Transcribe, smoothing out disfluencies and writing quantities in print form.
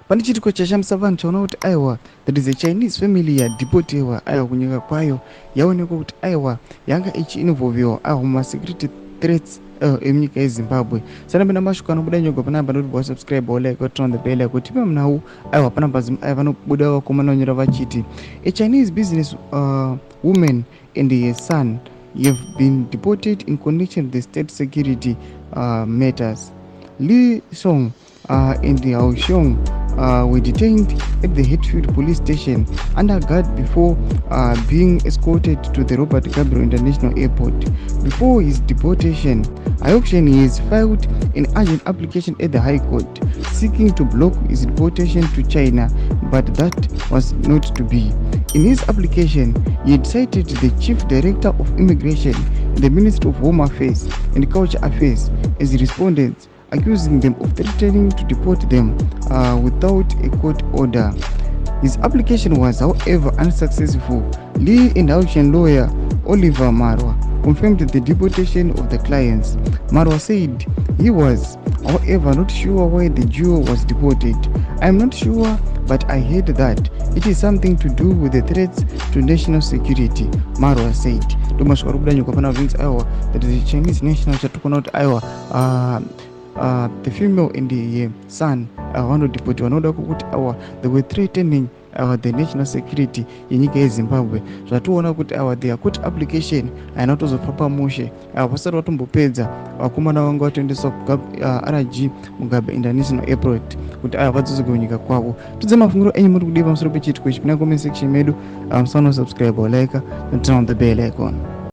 Pane chitiko chashamisa vanhu chaona kuti aiwa that is a Chinese family yadhipotewa aiwa kunyika kwayo yaonekwa kuti aiwa yanga ichiinvolviwa aiwa mumasecurity threats emunyika yeZimbabwe. Sana pena mashuka anobuda nyoga panapa noti subscribe or like turn on the bell kuti tipe mnau aiwa panapa vanobuda vakomana vanyora vachiti a Chinese business woman and her son have been deported in connection with the state security matters. Li Song and Hao Xiong were detained at the Hatfield police station under guard before being escorted to the Robert Gabriel International Airport. Before his deportation, Xiong has filed an urgent application at the High Court seeking to block his deportation to China, but that was not to be. In his application, he had cited the Chief Director of Immigration and the Ministry of Home Affairs and Culture Affairs as respondents, accusing them of threatening to deport them without a court order. His application was, however, unsuccessful. Lee and Xiong lawyer Oliver Marwa confirmed the deportation of the clients. Marwa said he was, however, not sure why the Jew was deported. I am not sure, but I heard that it is something to do with the threats to national security, Marwa said. That is the Chinese national the female and the son vanodepoti vanoda kuti they were threatening the national security yenyika yeZimbabwe. Zvationa kuti their court application haina kutozobva pamushe vasati vatombopedza vakomana vanga vatoendeswa RG Mugabe International Airport kuti vadzoke kunyika kwavo. Tudze mafungiro enyu muri kudiwa pamusoro pechitiko ichi. Kuna comment section medu musano subscribe or like and turn on the bell icon.